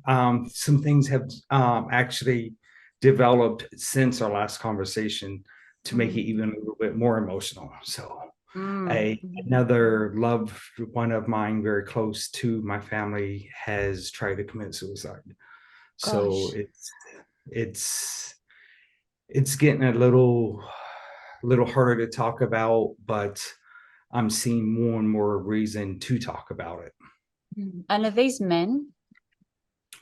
some things have actually developed since our last conversation to make it Mm, even a little bit more emotional. So, mm, another loved one of mine, very close to my family, has tried to commit suicide. So gosh. it's it's getting a little harder to talk about, but I'm seeing more and more reason to talk about it. Mm. And are these men?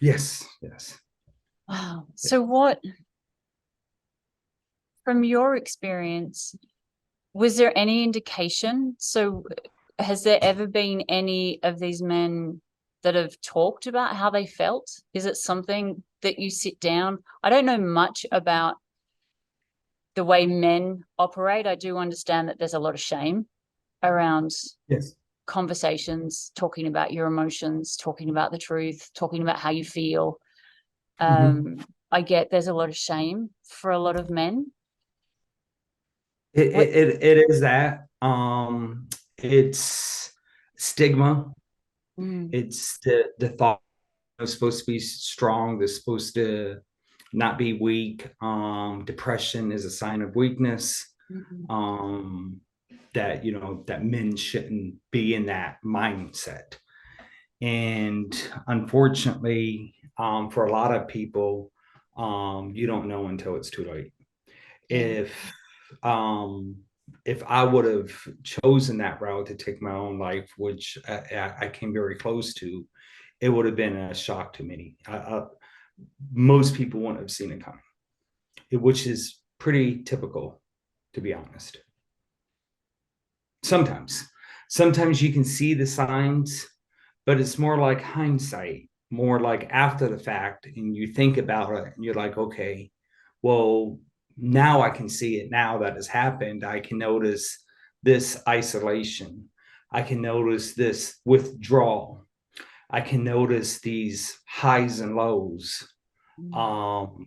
Yes, yes. Wow. So what, from your experience, was there any indication? So has there ever been any of these men that have talked about how they felt? Is it something that you sit down? I don't know much about the way men operate. I do understand that there's a lot of shame around Yes. conversations, talking about your emotions, talking about the truth, talking about how you feel. Mhm. Um, I get there's a lot of shame for a lot of men. It, What? it is that. It's stigma. Mm, It's the thought is supposed to be strong. They're supposed to not be weak. Depression is a sign of weakness. mm, Um, that that men shouldn't be in that mindset. And unfortunately, for a lot of people, you don't know until it's too late. yeah. If um, if I would have chosen that route to take my own life, which I came very close to, it would have been a shock to many. Most people wouldn't have seen it coming, which is pretty typical, to be honest. Sometimes, sometimes you can see the signs, but it's more like hindsight, more like after the fact, and you think about it, and you're like, okay, well, now I can see it. Now that has happened, I can notice this isolation. I can notice this withdrawal. I can notice these highs and lows. Mm, Um,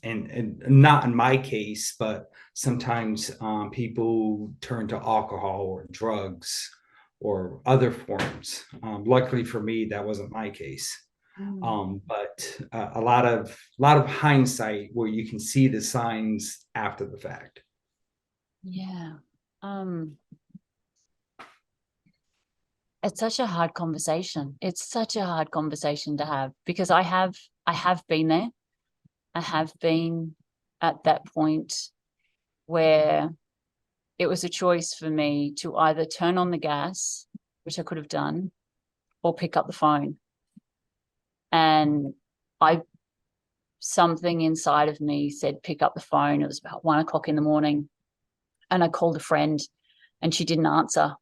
and not in my case, but sometimes people turn to alcohol or drugs or other forms. Luckily for me, that wasn't my case. mm. But a lot of hindsight where you can see the signs after the fact. Yeah. Um, it's such a hard conversation. It's such a hard conversation to have because I have been there. I have been at that point where it was a choice for me to either turn on the gas, which I could have done, or pick up the phone. And I something inside of me said pick up the phone. It was about 1 o'clock in the morning. And I called a friend and she didn't answer.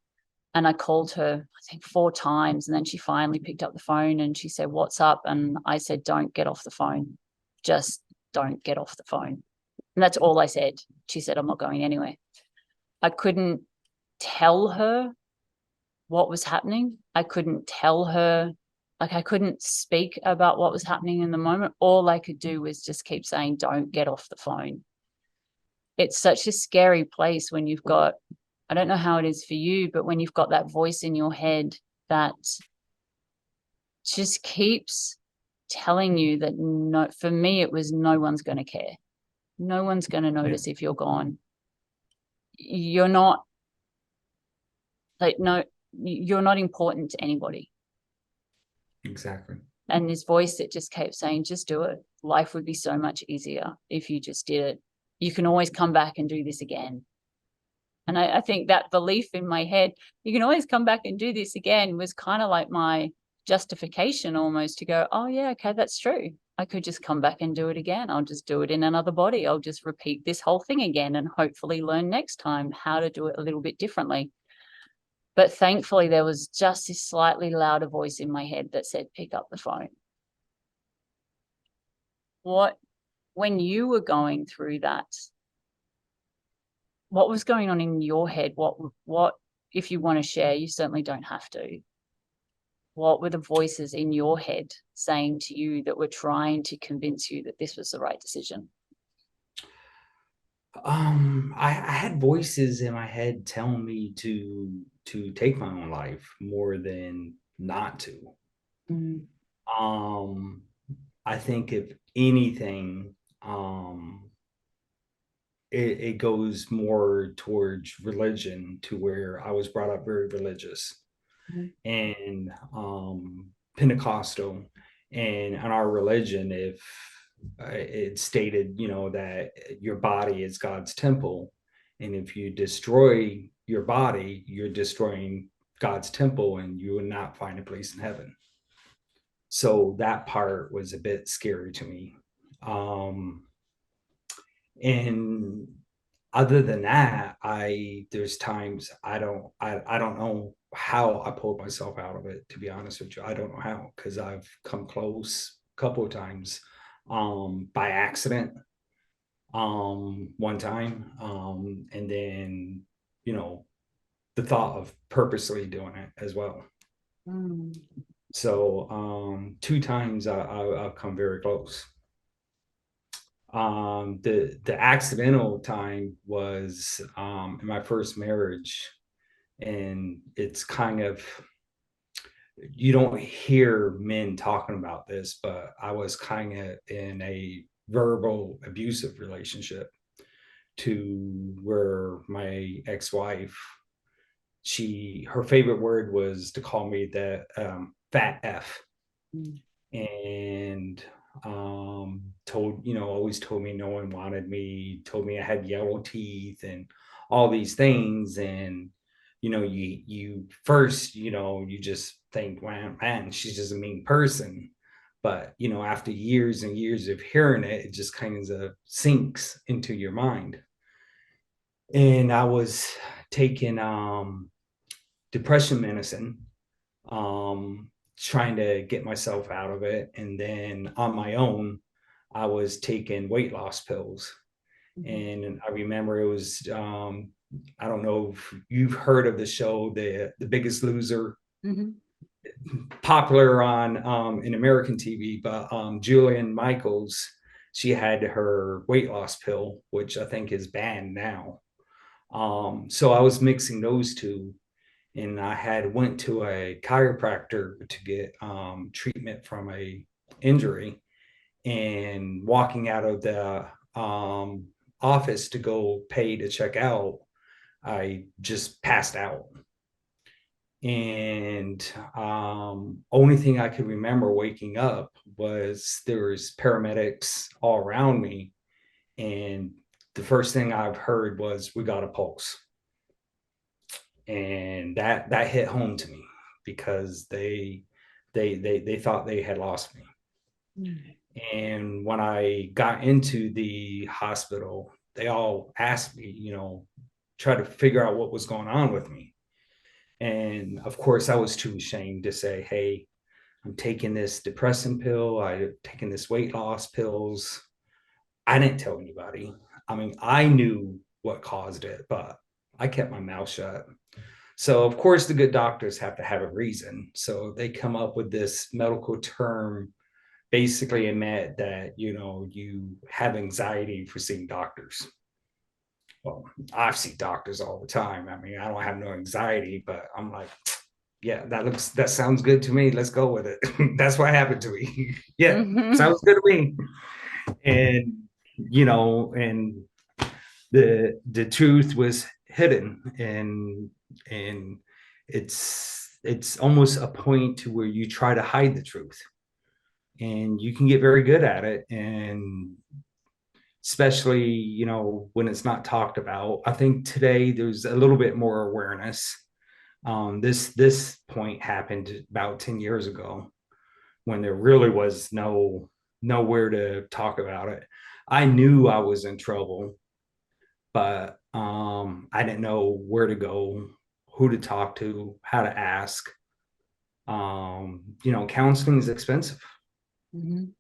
And I called her, I think, 4 times. And then she finally picked up the phone and she said, "What's up?" And I said, "Don't get off the phone. Just don't get off the phone." And that's all I said. She said, "I'm not going anywhere." I couldn't tell her what was happening. I couldn't tell her, like, I couldn't speak about what was happening in the moment. All I could do was just keep saying, "Don't get off the phone." It's such a scary place when you've got, I don't know how it is for you, but when you've got that voice in your head that just keeps telling you that no, for me, it was no one's going to care. No one's going to Yeah, notice if you're gone. You're not, like, no, you're not important to anybody. exactly. And this voice that just kept saying, just do it. Life would be so much easier if you just did it. You can always come back and do this again. And I think that belief in my head, you can always come back and do this again, was kind of like my justification almost to go, oh, yeah, okay, that's true. I could just come back and do it again. I'll just do it in another body. I'll just repeat this whole thing again and hopefully learn next time how to do it a little bit differently. But thankfully, there was just this slightly louder voice in my head that said, pick up the phone. What, when you were going through that, what was going on in your head? What, if you want to share, you certainly don't have to. What were the voices in your head saying to you that were trying to convince you that this was the right decision? I had voices in my head telling me to take my own life more than not to. Mm, Um, I think if anything, um, it goes more towards religion, to where I was brought up very religious Mhm. and Pentecostal. And in our religion, if it stated, that your body is God's temple, and if you destroy your body, you're destroying God's temple, and you will not find a place in heaven. So that part was a bit scary to me. Um, and other than that, there's times I don't know how I pulled myself out of it, to be honest with you. I don't know how, because I've come close a couple of times, by accident, one time, and then, you know the thought of purposely doing it as well. Mm. So, two times I've come very close. The accidental time was, in my first marriage, and it's kind of, you don't hear men talking about this, but I was kind of in a verbal abusive relationship, to where my ex-wife, her favorite word was to call me the, fat F. Mm. And always told me no one wanted me, told me I had yellow teeth and all these things. And you first, you just think, man, she's just a mean person. But after years and years of hearing it, it just kind of sinks into your mind. And I was taking depression medicine, um, trying to get myself out of it. And then on my own, I was taking weight loss pills. Mhm. And I remember it was, I don't know if you've heard of the show, The Biggest Loser, Mhm. popular on, in American TV, but Julian Michaels, she had her weight loss pill, which I think is banned now. So I was mixing those two, and I had went to a chiropractor to get treatment from a injury. And walking out of the office to go pay to check out, I just passed out. And only thing I could remember waking up was there was paramedics all around me, and the first thing I've heard was, "We got a pulse." And that hit home to me, because they thought they had lost me. Mm. And when I got into the hospital, they all asked me, try to figure out what was going on with me. And of course, I was too ashamed to say, "Hey, I'm taking this depressant pill, I'm taking this weight loss pills." I didn't tell anybody. I mean, I knew what caused it, but I kept my mouth shut. So, of course, the good doctors have to have a reason. So they come up with this medical term. Basically, it meant that, you have anxiety for seeing doctors. Well, I see doctors all the time. I mean, I don't have no anxiety, but I'm like, yeah, that sounds good to me. Let's go with it. That's what happened to me. Yeah, Mhm. sounds good to me. And and the truth was hidden, and it's almost a point to where you try to hide the truth, and you can get very good at it. And especially, when it's not talked about. I think today there's a little bit more awareness. This point happened about 10 years ago, when there really was nowhere to talk about it. I knew I was in trouble, but I didn't know where to go, who to talk to, how to ask. Counseling is expensive. Mhm.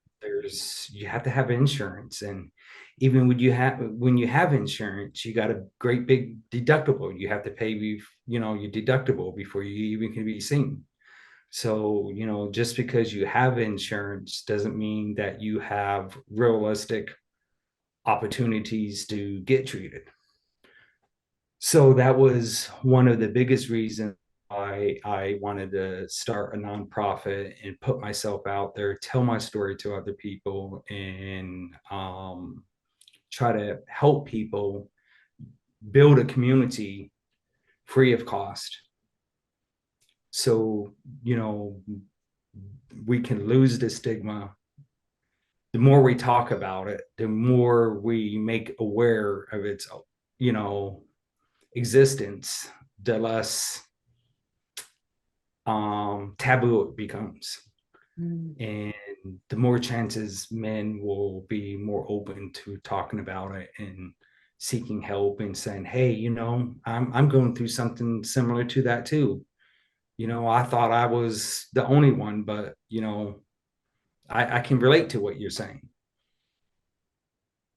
You have to have insurance, and even when you have insurance, you got a great big deductible. You have to pay your deductible before you even can be seen. So, just because you have insurance doesn't mean that you have realistic opportunities to get treated. So that was one of the biggest reasons I wanted to start a nonprofit and put myself out there, tell my story to other people, and try to help people build a community free of cost. So, we can lose the stigma. The more we talk about it, the more we make aware of its, you know, existence, the less taboo it becomes. Mm. And the more chances men will be more open to talking about it and seeking help and saying, hey, I'm going through something similar to that too. I thought I was the only one, but I can relate to what you're saying.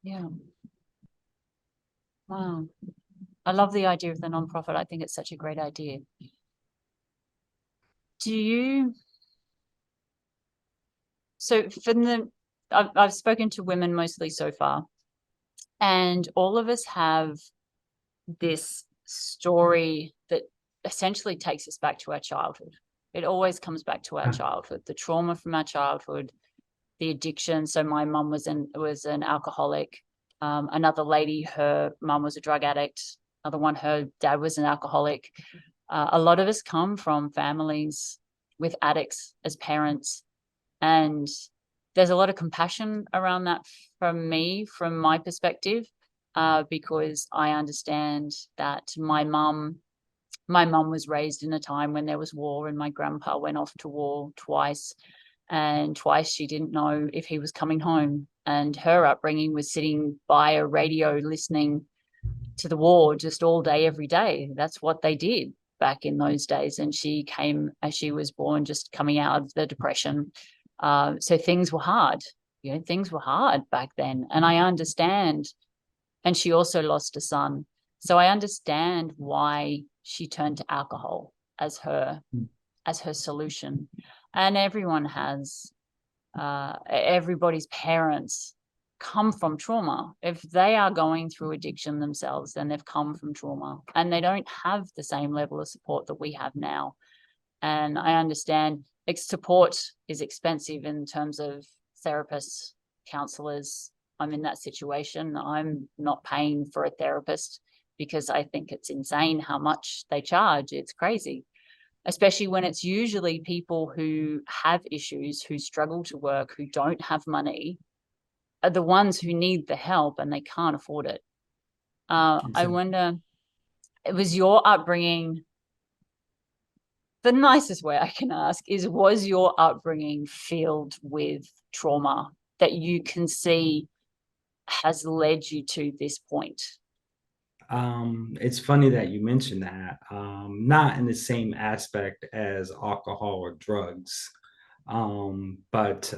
Yeah. Wow. I love the idea of the nonprofit. I think it's such a great idea. So I've spoken to women mostly so far, and all of us have this story that essentially takes us back to our childhood. It always comes back to our childhood, the trauma from our childhood, the addiction. So my mum was an alcoholic. Another lady, her mum was a drug addict. Another one, her dad was an alcoholic. A lot of us come from families with addicts as parents, and there's a lot of compassion around that from me, from my perspective, because I understand that my mum was raised in a time when there was war, and my grandpa went off to war twice, and twice she didn't know if he was coming home. And her upbringing was sitting by a radio listening to the war just all day, every day. That's what they did back in those days. And she came, as she was born, just coming out of the Depression. So things were hard. Things were hard back then. And I understand. And she also lost a son. So I understand why she turned to alcohol as her solution. And everybody's parents come from trauma. If they are going through addiction themselves, then they've come from trauma, and they don't have the same level of support that we have now. And I understand support is expensive in terms of therapists, counselors. I'm in that situation. I'm not paying for a therapist because I think it's insane how much they charge. It's crazy, especially when it's usually people who have issues, who struggle to work, who don't have money, are the ones who need the help, and they can't afford it. I wonder, it was your upbringing. The nicest way I can ask is, was your upbringing filled with trauma that you can see has led you to this point? It's funny that you mentioned that. Not in the same aspect as alcohol or drugs, but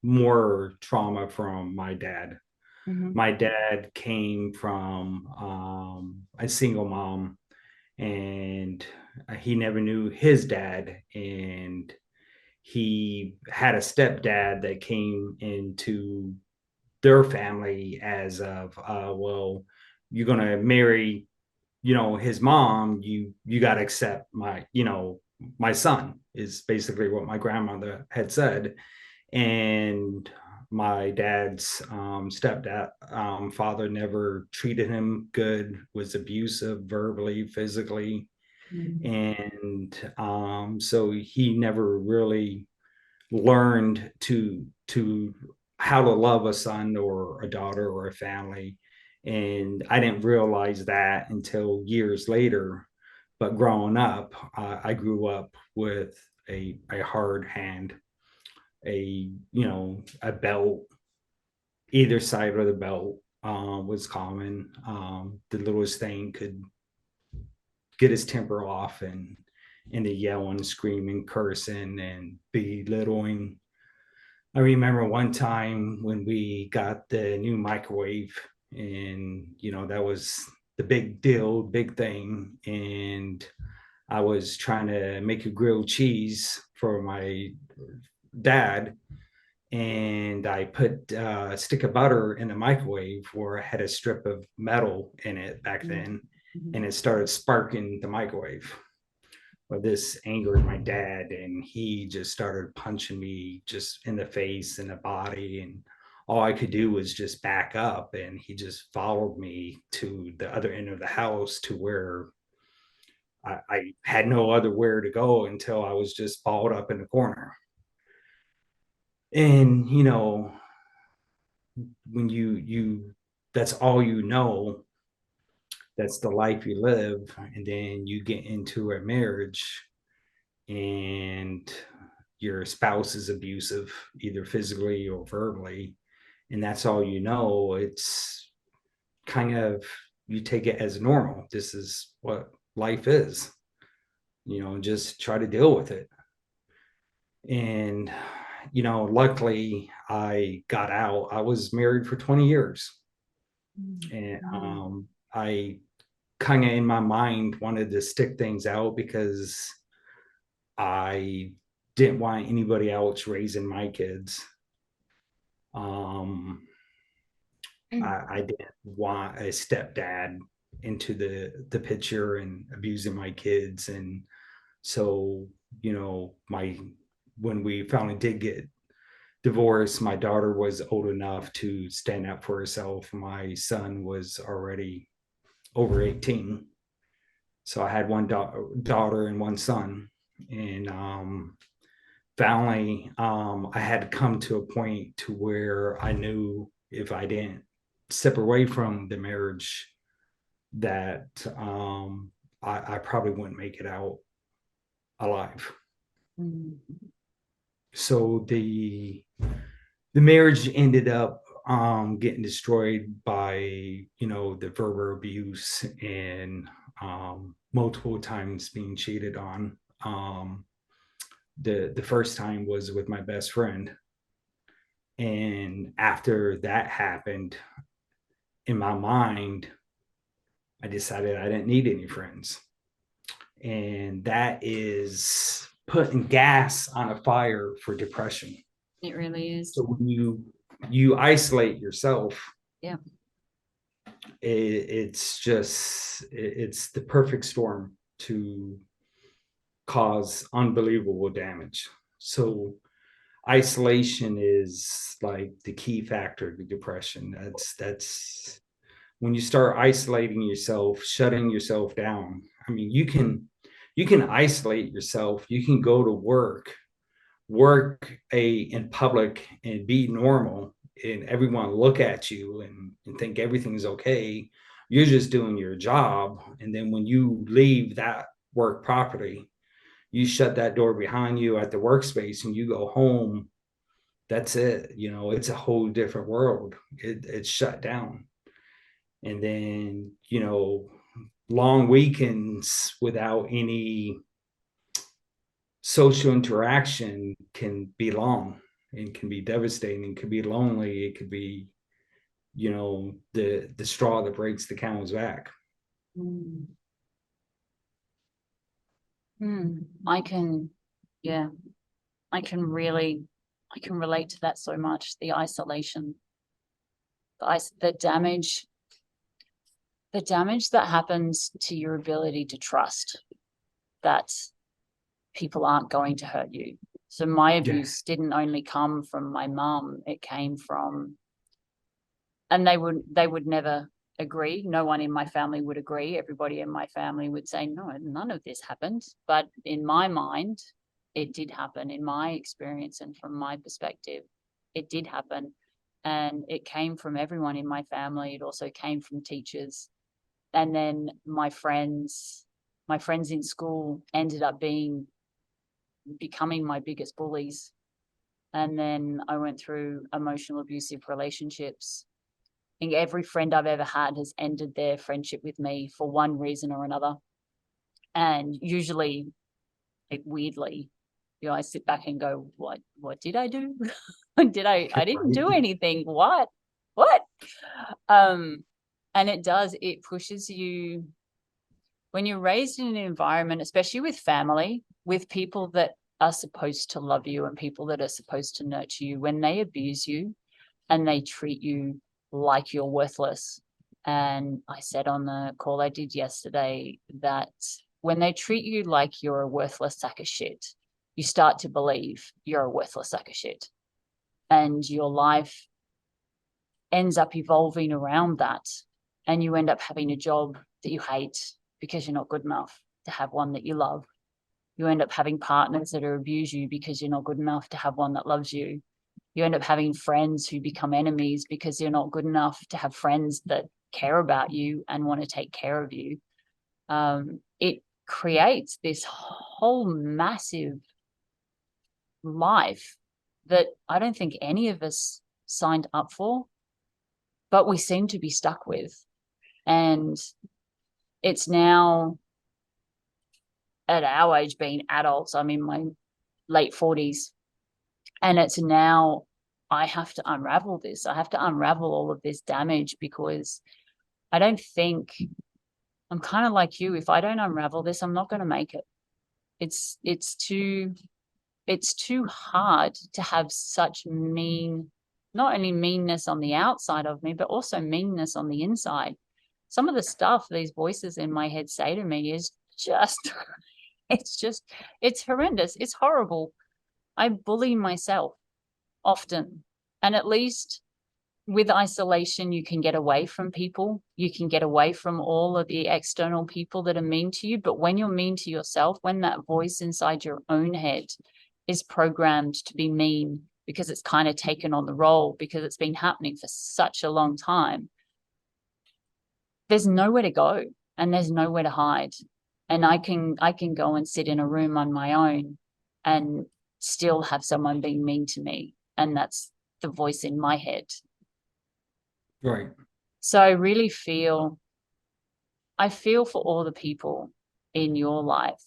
more trauma from my dad. Mm-hmm. My dad came from a single mom, and he never knew his dad. And he had a stepdad that came into their family as of, well, you're going to marry, his mom, you got to accept my son, is basically what my grandmother had said. And my dad's stepdad father never treated him good, was abusive verbally, physically. Mm-hmm. And so he never really learned to how to love a son or a daughter or a family. And I didn't realize that until years later. But growing up, I grew up with a hard hand, a belt. Either side of the belt was common. The littlest thing could get his temper off, and into yelling, screaming, cursing, and belittling. I remember one time when we got the new microwave, and that was the big deal, big thing. And I was trying to make a grilled cheese for my dad, and I put a stick of butter in the microwave where I had a strip of metal in it back then, Mm-hmm. and it started sparking the microwave. But this angered my dad, and he just started punching me just in the face and the body. And all I could do was just back up. And he just followed me to the other end of the house to where I had no other where to go until I was just balled up in the corner. And, when that's all that's the life you live. And then you get into a marriage and your spouse is abusive, either physically or verbally, and that's all it's kind of, you take it as normal. This is what life is, and just try to deal with it. And, luckily I got out. I was married for 20 years. And I kind of in my mind wanted to stick things out because I didn't want anybody else raising my kids. I didn't want a stepdad into the picture and abusing my kids. And so, my when we finally did get divorced, my daughter was old enough to stand up for herself. My son was already over 18. So I had one daughter and one son. And finally, I had to come to a point to where I knew if I didn't step away from the marriage, that I probably wouldn't make it out alive. So the marriage ended up getting destroyed by the verbal abuse and multiple times being cheated on. The first time was with my best friend, and after that happened, in my mind, I decided I didn't need any friends. And that is putting gas on a fire for depression. It really is. So when you isolate yourself, yeah, it's the perfect storm to cause unbelievable damage. So isolation is like the key factor to depression. That's when you start isolating yourself, shutting yourself down. I mean, you can isolate yourself. You can go to work in public and be normal, and everyone look at you and think everything's okay. You're just doing your job. And then when you leave that work property, you shut that door behind you at the workspace and you go home. That's it. It's a whole different world. It's shut down. And then, long weekends without any social interaction can be long and can be devastating. It could be lonely. It could be, the straw that breaks the camel's back. I can, yeah, I can relate to that so much. The isolation, the damage that happens to your ability to trust that people aren't going to hurt you. So my abuse didn't only come from my mum, it came from, and they would never agree. No one in my family would agree. Everybody in my family would say, no, none of this happened. But in my mind, it did happen. In my experience and from my perspective, it did happen. And it came from everyone in my family. It also came from teachers. And then my friends in school ended up becoming my biggest bullies. And then I went through emotional abusive relationships. I think every friend I've ever had has ended their friendship with me for one reason or another. And usually, weirdly, I sit back and go, what did I do? I didn't do anything. What? And it pushes you when you're raised in an environment, especially with family, with people that are supposed to love you and people that are supposed to nurture you, when they abuse you and they treat you like you're worthless. And I said on the call I did yesterday that when they treat you like you're a worthless sack of shit, you start to believe you're a worthless sack of shit. And your life ends up evolving around that. And you end up having a job that you hate because you're not good enough to have one that you love. You end up having partners that abuse you because you're not good enough to have one that loves you. You end up having friends who become enemies because you're not good enough to have friends that care about you and want to take care of you. It creates this whole massive life that I don't think any of us signed up for, but we seem to be stuck with. And it's now, at our age, being adults, I'm in my late 40s, and it's now I have to unravel this. I have to unravel all of this damage, because I don't think, I'm kind of like you. If I don't unravel this, I'm not going to make it. It's too hard to have such mean, not only meanness on the outside of me, but also meanness on the inside. Some of the stuff these voices in my head say to me is just, it's horrendous. It's horrible. I bully myself often. And at least with isolation, you can get away from people. You can get away from all of the external people that are mean to you. But when you're mean to yourself, when that voice inside your own head is programmed to be mean because it's kind of taken on the role, because it's been happening for such a long time, there's nowhere to go and there's nowhere to hide. And I can go and sit in a room on my own and still have someone being mean to me. And that's the voice in my head. Right. So I feel for all the people in your life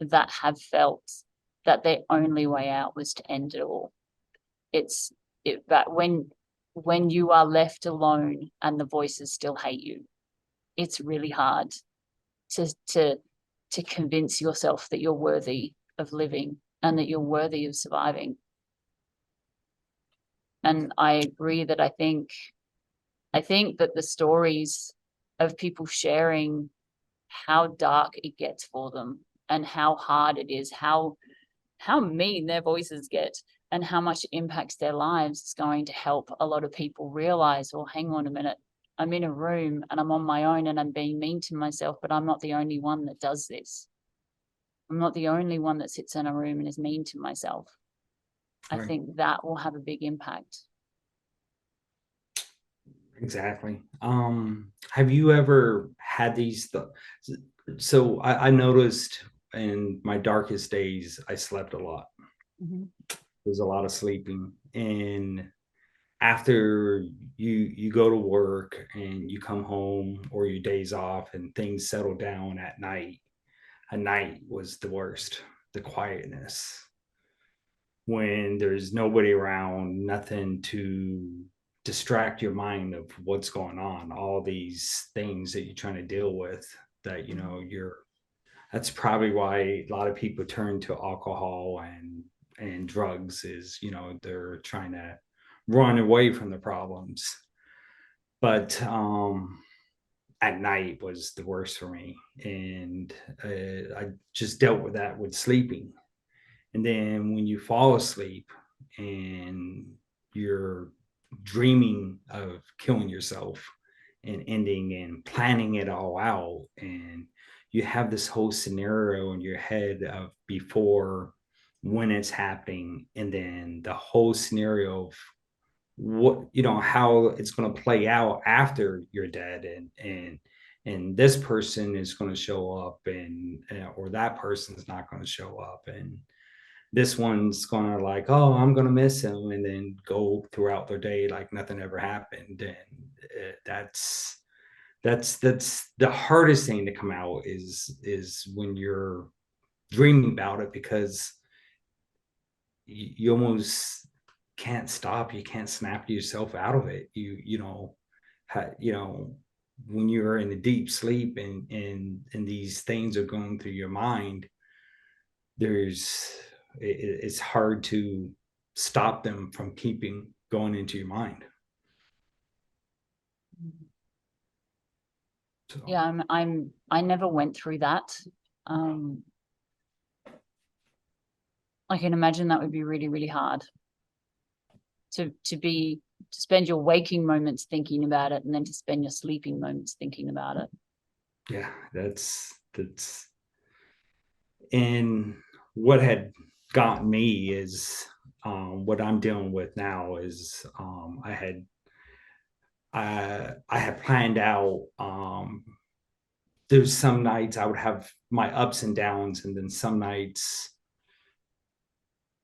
that have felt that their only way out was to end it all. But when you are left alone and the voices still hate you, it's really hard to convince yourself that you're worthy of living and that you're worthy of surviving. And I agree that I think that the stories of people sharing how dark it gets for them and how hard it is, how mean their voices get, and how much it impacts their lives is going to help a lot of people realize, well, hang on a minute, I'm in a room and I'm on my own and I'm being mean to myself, but I'm not the only one that does this. I'm not the only one that sits in a room and is mean to myself. Right. I think that will have a big impact. Exactly. Have you ever had these so I noticed in my darkest days I slept a lot. Mm-hmm. There's a lot of sleeping. And after you go to work and you come home or your days off and things settle down at night was the worst. The quietness, when there's nobody around, nothing to distract your mind of what's going on, all these things that you're trying to deal with, that that's probably why a lot of people turn to alcohol and drugs, is they're trying to run away from the problems. But at night was the worst for me, and I just dealt with that with sleeping. And then when you fall asleep and you're dreaming of killing yourself and ending and planning it all out, and you have this whole scenario in your head of before, when it's happening, and then the whole scenario of what, how it's going to play out after you're dead, and this person is going to show up, and or that person's not going to show up, and this one's gonna like, oh, I'm gonna miss him, and then go throughout their day like nothing ever happened. And that's the hardest thing to come out, is when you're dreaming about it, because you almost can't stop. You can't snap yourself out of it. When you're in a deep sleep and these things are going through your mind, it's hard to stop them from keeping going into your mind. So, Yeah, I never went through that. Um, I can imagine that would be really, really hard to spend your waking moments thinking about it and then to spend your sleeping moments thinking about it. Yeah, that's and what had gotten me is what I'm dealing with now is I had planned out there's some nights I would have my ups and downs, and then some nights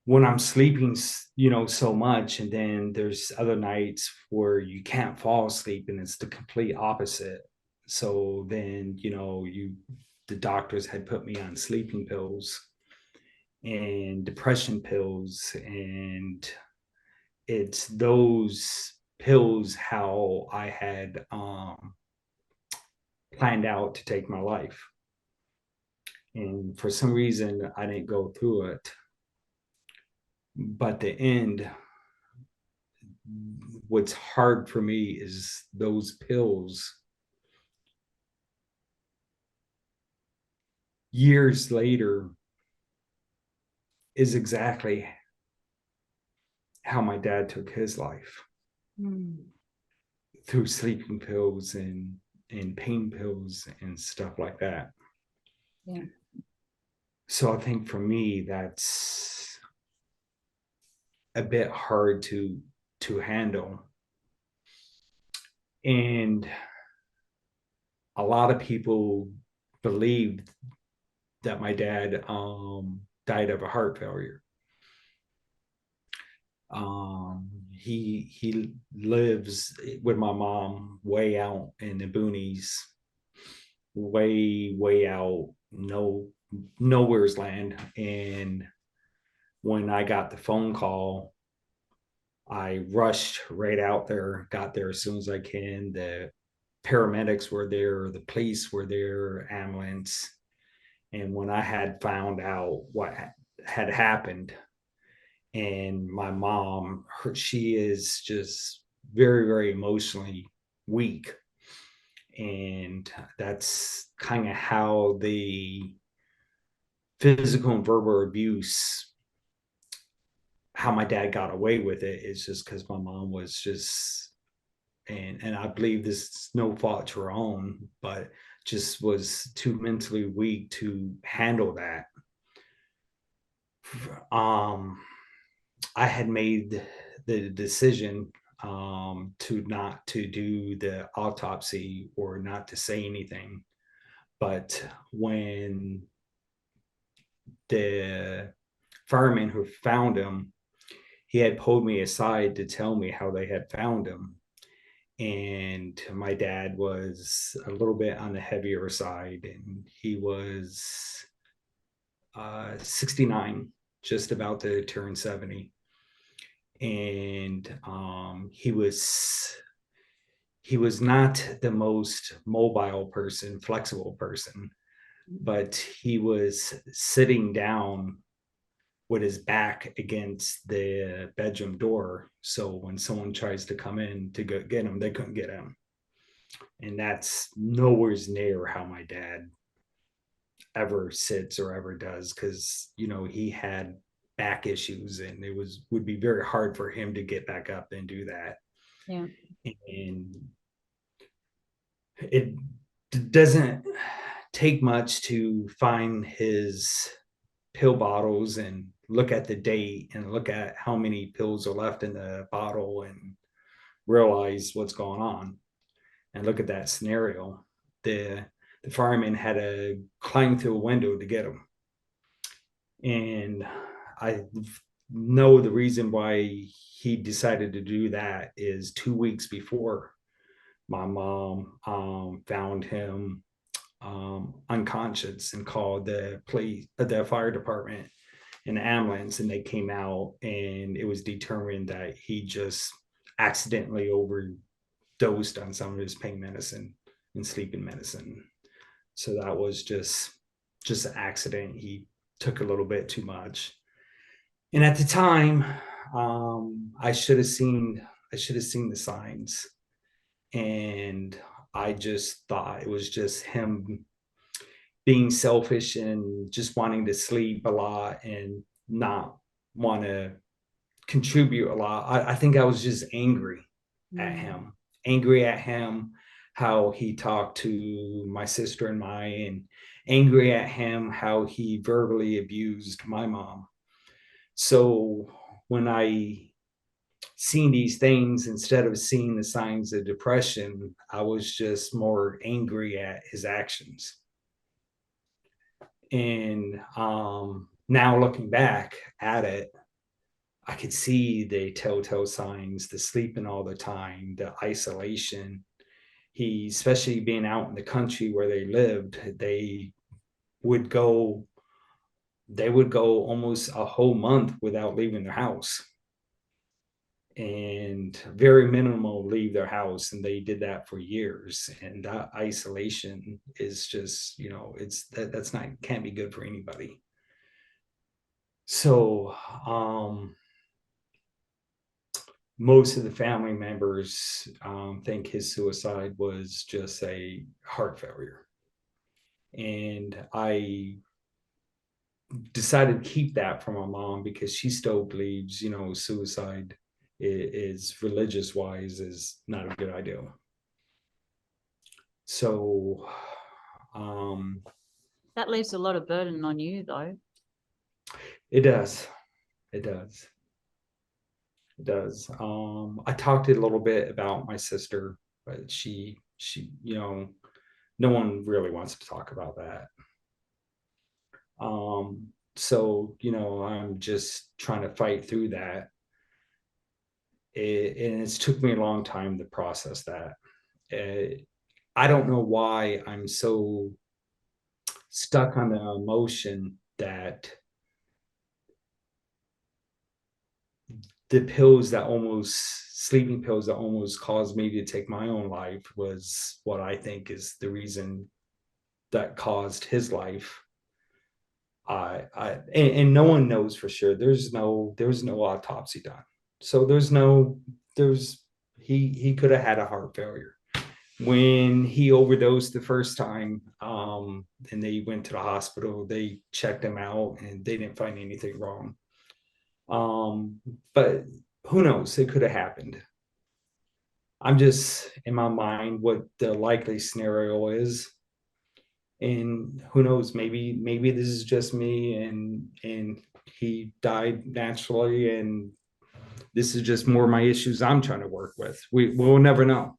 when I'm sleeping, so much, and then there's other nights where you can't fall asleep, and it's the complete opposite. So then, the doctors had put me on sleeping pills and depression pills, and it's those pills how I had planned out to take my life. And for some reason, I didn't go through it. But the end, what's hard for me is those pills years later is exactly how my dad took his life, through sleeping pills and pain pills and stuff like that. Yeah. So I think for me that's a bit hard to handle. And a lot of people believed that my dad died of a heart failure. He lives with my mom way out in the boonies, way out, nowhere's land. And when I got the phone call, I rushed right out there, got there as soon as I can. The paramedics were there, the police were there, ambulance. And when I had found out what had happened, and my mom, she is just very, very emotionally weak. And that's kind of how the physical and verbal abuse, how my dad got away with it, is just because my mom was just, and I believe this is no fault to her own, but just was too mentally weak to handle that. Um, I had made the decision to not to do the autopsy or not to say anything. But when the fireman who found him, he had pulled me aside to tell me how they had found him. And my dad was a little bit on the heavier side, and he was 69, just about to turn 70. And he was not the most mobile person, flexible person, but he was sitting down with his back against the bedroom door. So when someone tries to come in to go get him, they couldn't get him. And that's nowhere near how my dad ever sits or ever does, because he had back issues, and it would be very hard for him to get back up and do that. Yeah. And it doesn't take much to find his pill bottles and look at the date and look at how many pills are left in the bottle and realize what's going on. And look at that scenario. The fireman had to climb through a window to get him. And I know the reason why he decided to do that is 2 weeks before my mom found him unconscious, and called the police, the fire department, and the ambulance, and they came out, and it was determined that he just accidentally overdosed on some of his pain medicine and sleeping medicine. So that was just an accident. He took a little bit too much. And at the time, I should have seen the signs. And I just thought it was just him being selfish and just wanting to sleep a lot and not want to contribute a lot. I think I was just Mm. angry at him, how he talked to my sister and and angry at him, how he verbally abused my mom. So when I seen these things, instead of seeing the signs of depression, I was just more angry at his actions. And now looking back at it, I could see the telltale signs, the sleeping all the time, the isolation. He, especially being out in the country where they lived, would go, they would go almost a whole month without leaving their house, and very minimal leave their house. And they did that for years. And that isolation is just, that's not, can't be good for anybody. So, most of the family members think his suicide was just a heart failure. And I decided to keep that from my mom because she still believes, suicide is religious wise is not a good idea. So, um, That leaves a lot of burden on you, though. it does. It does. It does. I talked a little bit about my sister, but no one really wants to talk about that. So, I'm just trying to fight through that. And it's took me a long time to process that. I don't know why I'm so stuck on the emotion that the pills that almost sleeping pills that almost caused me to take my own life was what I think is the reason that caused his life. And no one knows for sure. There was no autopsy done. So there's he could have had a heart failure. When he overdosed the first time, and they went to the hospital, they checked him out and they didn't find anything wrong. Um, but who knows? It could have happened. I'm just in my mind what the likely scenario is. And who knows, maybe this is just me and he died naturally, and this is just more my issues I'm trying to work with. We'll never know.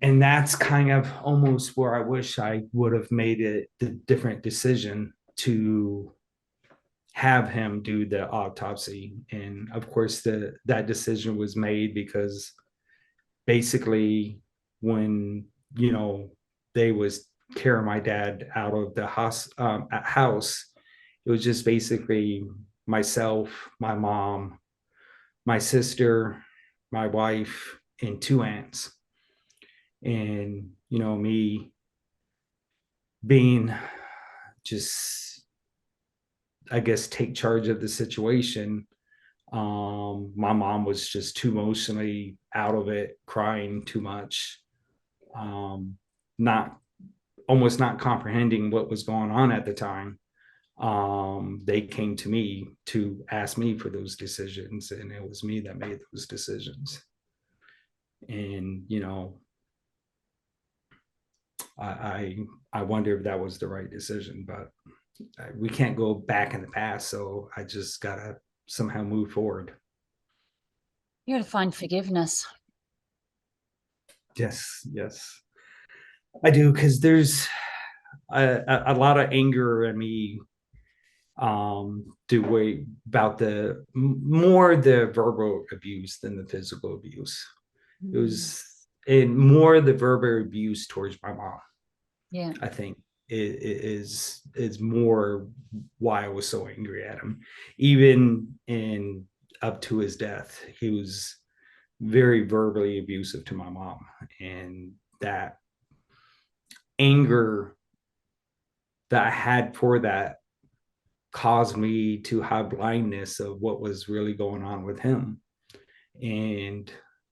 And that's kind of almost where I wish I would have made it the different decision to have him do the autopsy. And of course that decision was made because basically when they was carrying my dad out of the house, it was just basically myself, my mom, my sister, my wife, and two aunts. And me being just, I guess, take charge of the situation. My mom was just too emotionally out of it, crying too much, not almost not comprehending what was going on at the time. They came to me to ask me for those decisions, and it was me that made those decisions. And I I wonder if that was the right decision, but we can't go back in the past, so I just gotta somehow move forward. You got to find forgiveness. Yes, yes, I do, because there's a lot of anger in me, do way about more the verbal abuse than the physical abuse. It Mm. was and more the verbal abuse towards my mom. Yeah. I think is more why I was so angry at him. Even in up to his death, he was very verbally abusive to my mom, and that anger that I had for that caused me to have blindness of what was really going on with him. And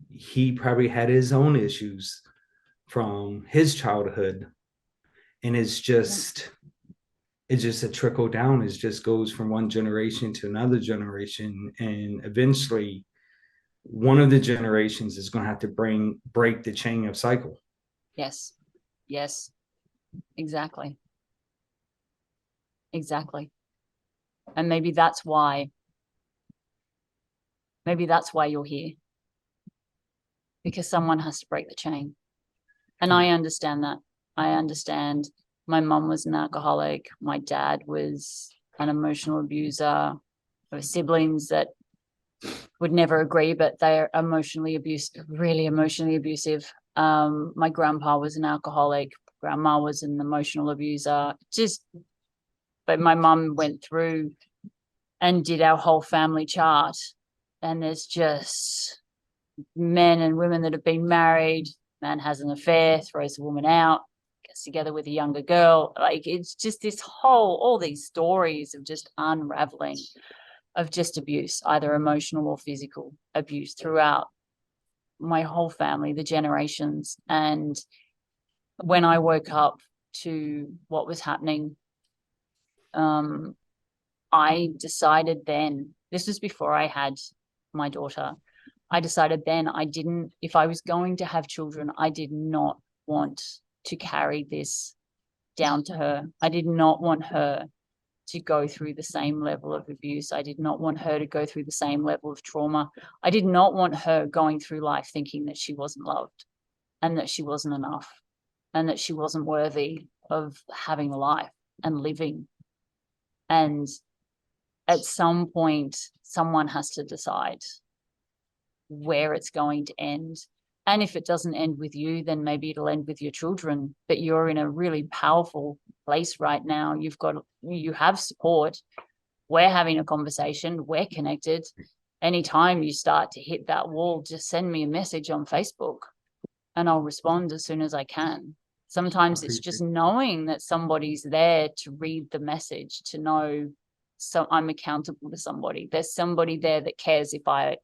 he probably had his own issues from his childhood, And it's just a trickle down. It just goes from one generation to another generation. And eventually one of the generations is going to have to break the chain of cycle. Yes. Yes. Exactly. Exactly. And maybe that's why you're here, because someone has to break the chain. And I understand that. I understand. My mum was an alcoholic. My dad was an emotional abuser. There were siblings that would never agree, but they're emotionally abusive, really emotionally abusive. My grandpa was an alcoholic. Grandma was an emotional abuser. But my mum went through and did our whole family chart. And there's just men and women that have been married. Man has an affair, throws a woman out, gets together with a younger girl. Like, it's just all these stories of just unraveling of just abuse, either emotional or physical abuse throughout my whole family, the generations. And when I woke up to what was happening, I decided then, this was before I had my daughter, I decided then if I was going to have children, I did not want to carry this down to her. I did not want her to go through the same level of abuse. I did not want her to go through the same level of trauma. I did not want her going through life thinking that she wasn't loved and that she wasn't enough and that she wasn't worthy of having a life and living. And at some point, someone has to decide where it's going to end. And if it doesn't end with you, then maybe it'll end with your children. But you're in a really powerful place right now. You have support. We're having a conversation. We're connected. Anytime you start to hit that wall, just send me a message on Facebook and I'll respond as soon as I can. Sometimes it's just knowing that somebody's there to read the message, to know so I'm accountable to somebody. There's somebody there that cares if I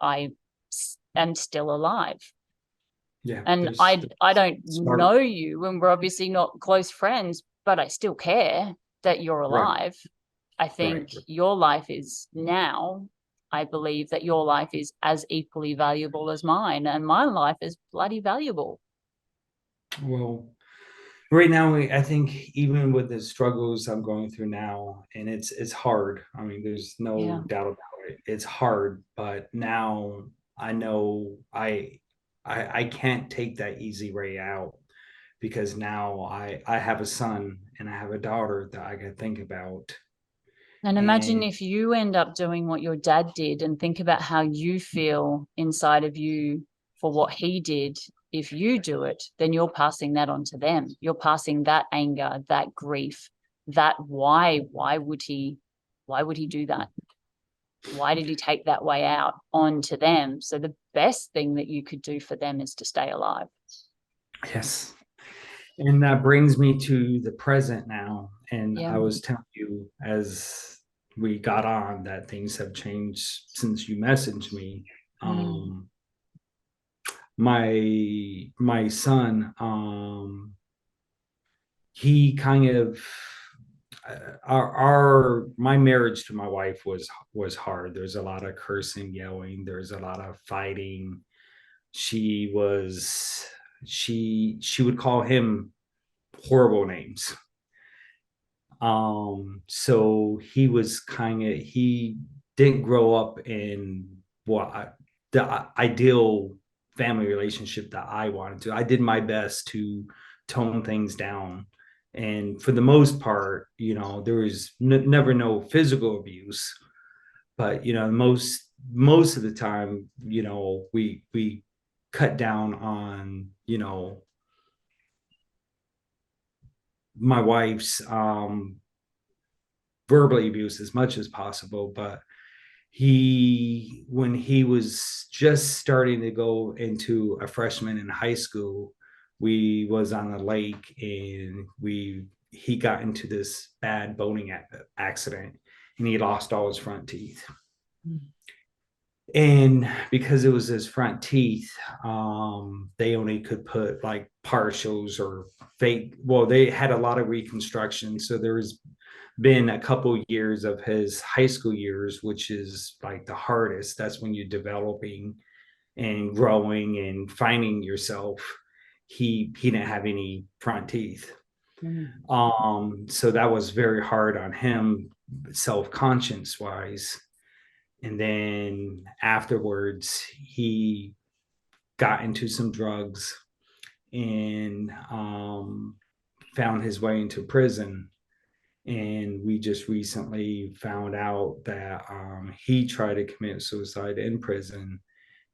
am still alive. Yeah. And I don't know you, and we're obviously not close friends, but I still care that you're alive. Right. I think your life is now, I believe that your life is as equally valuable as mine, and my life is bloody valuable. Well, right now, I think even with the struggles I'm going through now, and it's hard. I mean, there's no doubt about it. It's hard, but now I know I can't take that easy way out, because now I have a son and I have a daughter that I can think about. And imagine if you end up doing what your dad did, and think about how you feel inside of you for what he did. If you do it, then you're passing that on to them. You're passing that anger, that grief, that why would he do that? Why did he take that way out onto them? So the best thing that you could do for them is to stay alive. Yes. And that brings me to the present now. And I was telling you as we got on that things have changed since you messaged me. My son, he kind of our my marriage to my wife was hard. There's a lot of cursing, yelling, there's a lot of fighting. She would call him horrible names. So he didn't grow up in the ideal family relationship that I wanted to. I did my best to tone things down. And for the most part, there was never no physical abuse, but most of the time, we cut down on, my wife's verbally abuse as much as possible. But when he was just starting to go into a freshman in high school, we was on the lake and he got into this bad boating accident and he lost all his front teeth. And because it was his front teeth, they only could put like partials or fake. Well, they had a lot of reconstruction, so there's been a couple years of his high school years, which is like the hardest. That's when you're developing and growing and finding yourself. He didn't have any front teeth. Mm. So that was very hard on him, self-conscious wise. And then afterwards, he got into some drugs and found his way into prison. And we just recently found out that he tried to commit suicide in prison.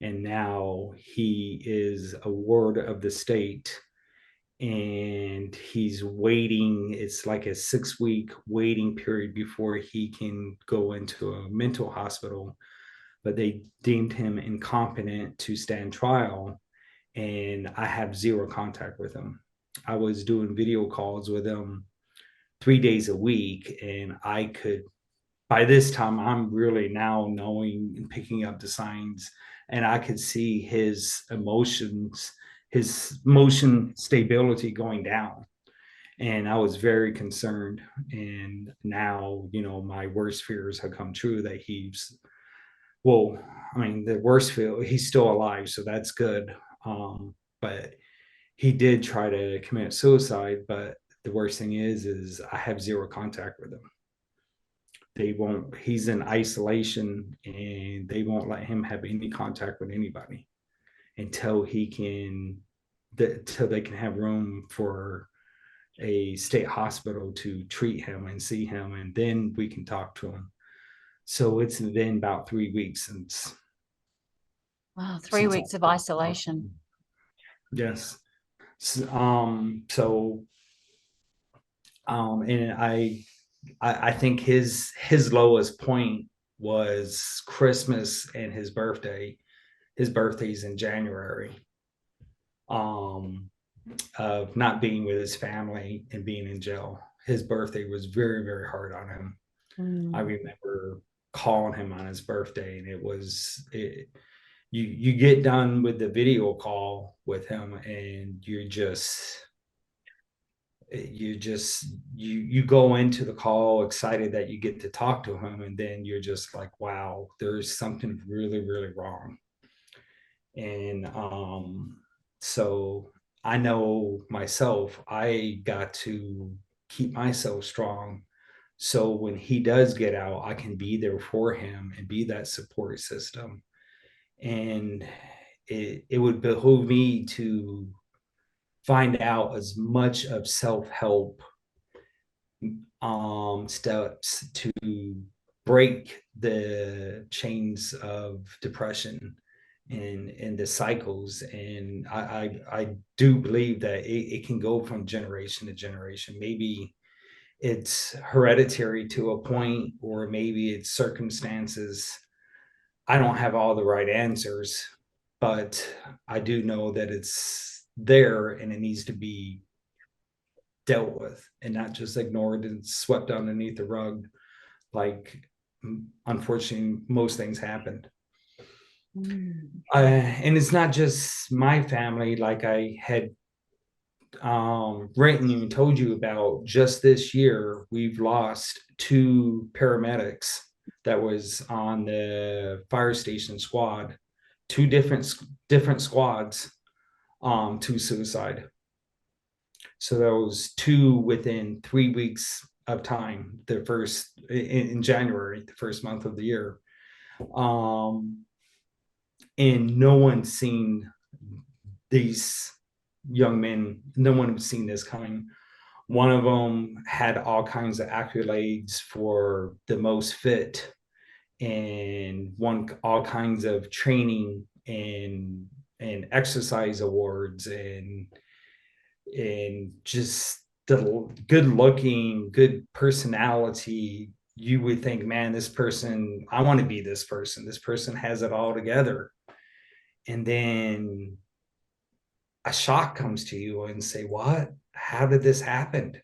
And now he is a ward of the state, and he's waiting. It's like a 6 week waiting period before he can go into a mental hospital, but they deemed him incompetent to stand trial. And I have zero contact with him. I was doing video calls with him 3 days a week, and I could, by this time, I'm really now knowing and picking up the signs, and I could see his emotions, his motion stability going down. And I was very concerned. And now, my worst fears have come true that he's, well, I mean, the worst feel, he's still alive, so that's good. But he did try to commit suicide, but the worst thing is I have zero contact with him. They won't, he's in isolation, and they won't let him have any contact with anybody until he can, until they can have room for a state hospital to treat him and see him, and then we can talk to him. So it's been about 3 weeks Wow, three since weeks of I, isolation. yes. So and I think his lowest point was Christmas and his birthday. His birthday's in January. Um, of not being with his family and being in jail. His birthday was very, very hard on him. I Mm. remember calling him on his birthday, and you get done with the video call with him, and you go into the call excited that you get to talk to him, and then you're just like, wow, there's something really, really wrong. And so I know myself, I got to keep myself strong, so when he does get out, I can be there for him and be that support system. And it would behoove me to find out as much of self-help steps to break the chains of depression and the cycles. And I do believe that it can go from generation to generation. Maybe it's hereditary to a point, or maybe it's circumstances. I don't have all the right answers, but I do know that it's there, and it needs to be dealt with and not just ignored and swept underneath the rug, like unfortunately most things happened. Mm. And it's not just my family. Like I had written you and told you about, just this year we've lost two paramedics that was on the fire station squad, two different squads, to suicide. So those two within 3 weeks of time, the first in January, the first month of the year. Um, and no one's seen these young men, no one has seen this coming. One of them had all kinds of accolades for the most fit, and won all kinds of training and exercise awards, and just the good looking, good personality. You would think, man, this person, I want to be this person. This person has it all together. And then a shock comes to you and say, what? How did this happen?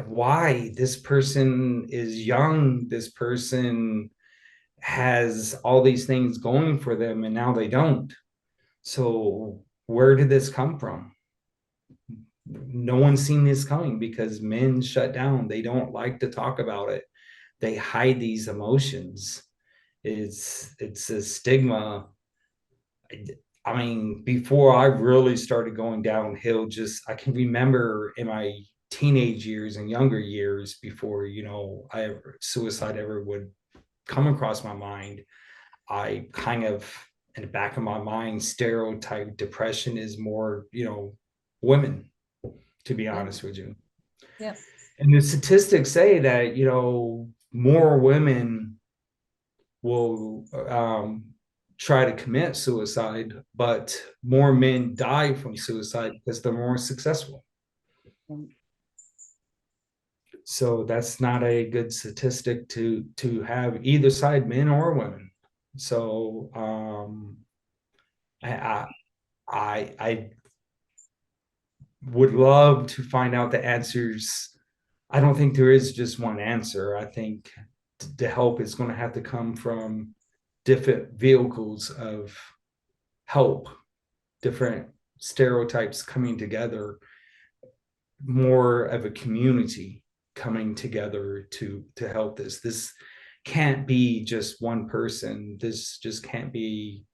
Why? This person is young. This person has all these things going for them and now they don't. So where did this come from? No one's seen this coming because men shut down. They don't like to talk about it. They hide these emotions. It's a stigma. I mean, before I really started going downhill, just I can remember in my teenage years and younger years before, suicide ever would come across my mind. I kind of, in the back of my mind, stereotype depression is more, women, to be Yeah. honest with you. Yeah. And the statistics say that, more women will try to commit suicide, but more men die from suicide because they're more successful. Mm. So that's not a good statistic to have either side, men or women. So I I would love to find out the answers. I don't think there is just one answer. I think the help is going to have to come from different vehicles of help, different stereotypes coming together, more of a community coming together to help this. This can't be just one person. This just can't be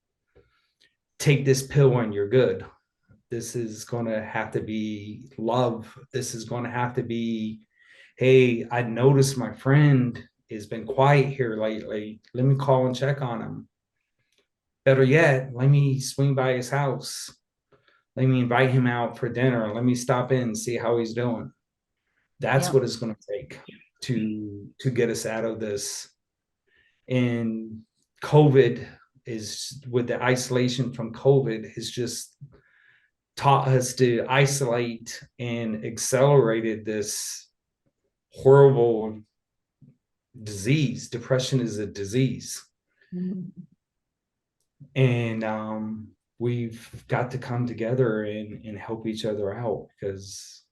take this pill and you're good. This is going to have to be love. This is going to have to be, hey, I noticed my friend has been quiet here lately. Let me call and check on him. Better yet, let me swing by his house. Let me invite him out for dinner. Let me stop in and see how he's doing. That's Yeah. what it's going to take to get us out of this. And COVID is, with the isolation from COVID, has just taught us to isolate and accelerated this horrible disease. Depression is a disease. Mm. And we've got to come together and help each other out because,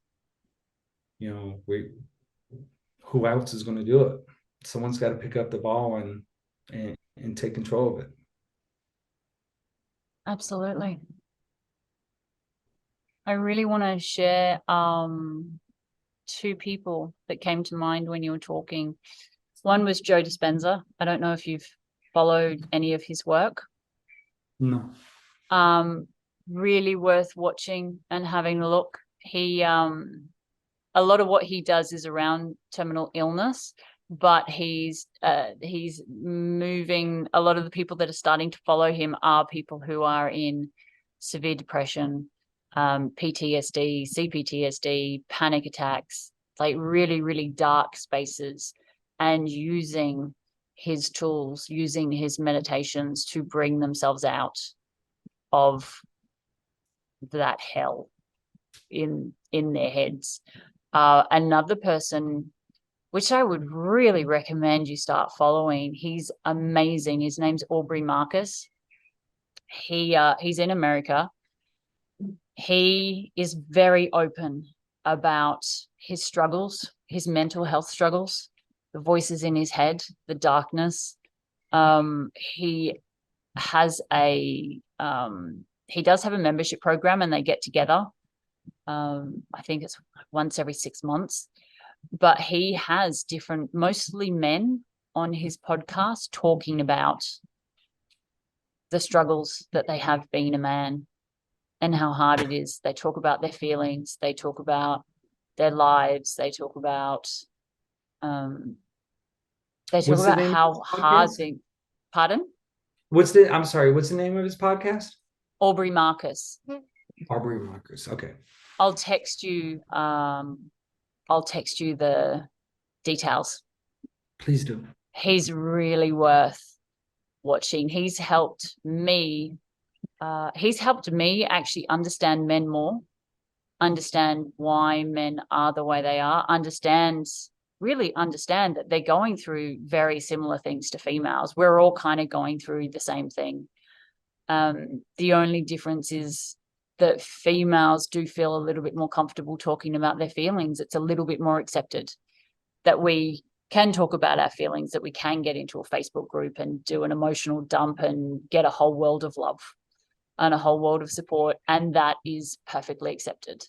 we who else is going to do it? Someone's got to pick up the ball and take control of it. Absolutely. I really want to share two people that came to mind when you were talking. One was Joe Dispenza. I don't know if you've followed any of his work. No. Really worth watching and having a look. He a lot of what he does is around terminal illness, but he's moving. A lot of the people that are starting to follow him are people who are in severe depression, PTSD, CPTSD, panic attacks, like really, really dark spaces, and using his tools, using his meditations to bring themselves out of that hell in their heads. Another person, which I would really recommend you start following, he's amazing. His name's Aubrey Marcus. He's in America. He is very open about his struggles, his mental health struggles, the voices in his head, the darkness. He has he does have a membership program, and they get together. I think it's once every 6 months, but he has different, mostly men on his podcast talking about the struggles that they have being a man and how hard it is. They talk about their feelings. They talk about their lives. They talk about how hard they, pardon? I'm sorry, what's the name of his podcast? Aubrey Marcus. Aubrey Marcus. Okay. I'll text you the details. Please do. He's really worth watching. He's helped me actually understand men more, understand why men are the way they are, really understand that they're going through very similar things to females. We're all kind of going through the same thing. The only difference is that females do feel a little bit more comfortable talking about their feelings. It's a little bit more accepted that we can talk about our feelings, that we can get into a Facebook group and do an emotional dump and get a whole world of love and a whole world of support, and that is perfectly accepted.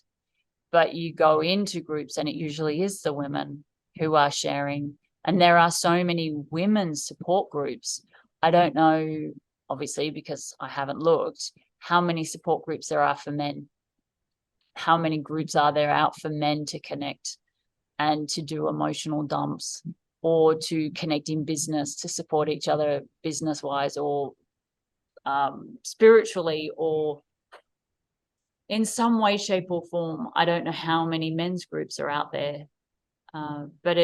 But you go into groups and it usually is the women who are sharing, and there are so many women's support groups. I don't know, obviously, because I haven't looked, how many support groups there are for men. How many groups are there out for men to connect and to do emotional dumps, or to connect in business, to support each other business wise, or spiritually, or in some way, shape, or form. I don't know how many men's groups are out there, but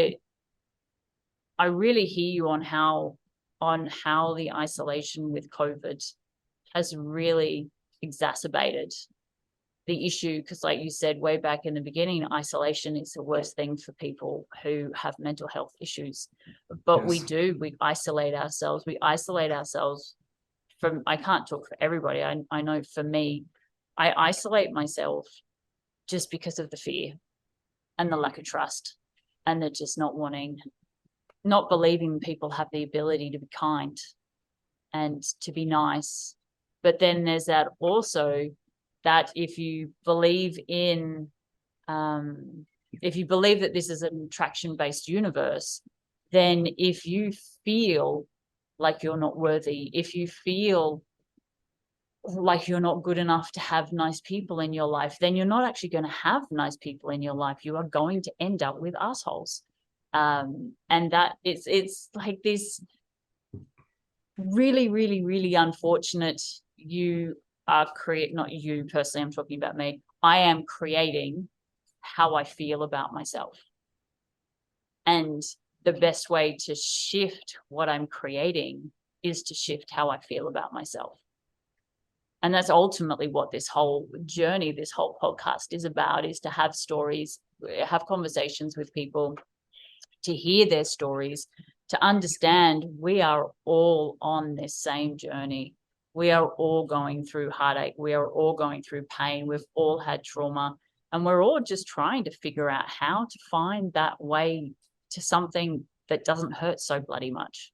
I really hear you on how the isolation with COVID has really exacerbated the issue, because like you said way back in the beginning, isolation is the worst thing for people who have mental health issues. But Yes. we isolate ourselves. We isolate ourselves from, I can't talk for everybody. I know for me, I isolate myself just because of the fear and the lack of trust, and the just not believing people have the ability to be kind and to be nice. But then there's that also, that if you believe that this is an attraction-based universe, then if you feel like you're not worthy, if you feel like you're not good enough to have nice people in your life, then you're not actually going to have nice people in your life. You are going to end up with assholes. And that it's like this really, really, really unfortunate. You are not you personally, I'm talking about me. I am creating how I feel about myself. And the best way to shift what I'm creating is to shift how I feel about myself. And that's ultimately what this whole journey, this whole podcast is about, is to have stories, have conversations with people, to hear their stories, to understand we are all on this same journey. We are all going through heartache. We are all going through pain. We've all had trauma, and we're all just trying to figure out how to find that way to something that doesn't hurt so bloody much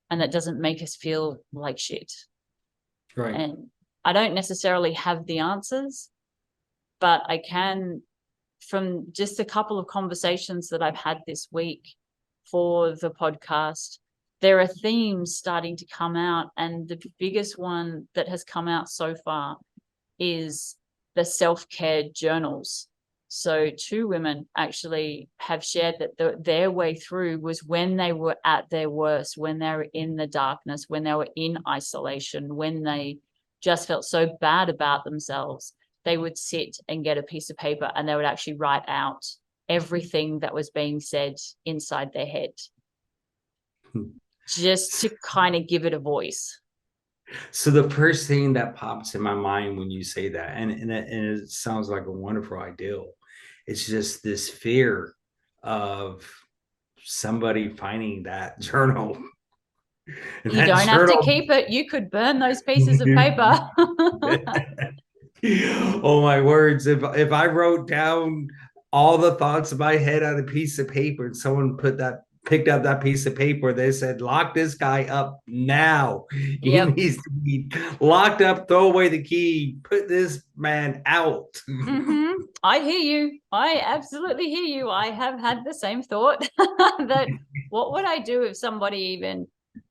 and that doesn't make us feel like shit. Right. And I don't necessarily have the answers, but I can, from just a couple of conversations that I've had this week for the podcast, there are themes starting to come out. And the biggest one that has come out so far is the self-care journals. So 2 women actually have shared that their way through was when they were at their worst, when they were in the darkness, when they were in isolation, when they just felt so bad about themselves, they would sit and get a piece of paper and they would actually write out everything that was being said inside their head, just to kind of give it a voice. So the first thing that pops in my mind when you say that, and it sounds like a wonderful ideal, it's just this fear of somebody finding that journal. And You that don't have to journal. keep it. You could burn those pieces of paper. Oh my words! If I wrote down all the thoughts in my head on a piece of paper, and someone picked up that piece of paper, they said, "Lock this guy up now. He Yep. needs to be locked up. Throw away the key. Put this man out." Mm-hmm. I hear you. I absolutely hear you. I have had the same thought that what would I do if somebody even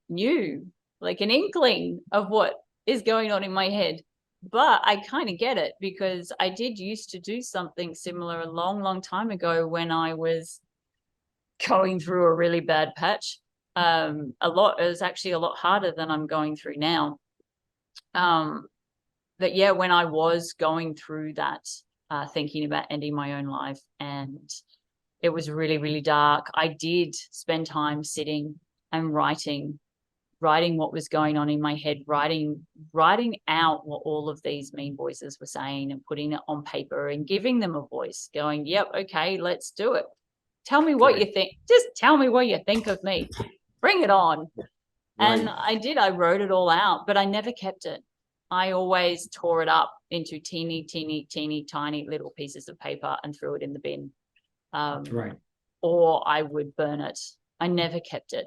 knew, like an inkling of what is going on in my head? But I kind of get it, because I did used to do something similar a long, long time ago when I was going through a really bad patch. It was actually a lot harder than I'm going through now. But yeah, when I was going through that, thinking about ending my own life, and it was really, really dark, I did spend time sitting and writing what was going on in my head, writing out what all of these mean voices were saying, and putting it on paper and giving them a voice, going, yep, okay, let's do it. Tell me what you think. Just tell me what you think of me. Bring it on. Right. And I wrote it all out, but I never kept it. I always tore it up into teeny, teeny, teeny, tiny little pieces of paper and threw it in the bin. Right. or I would burn it. I never kept it.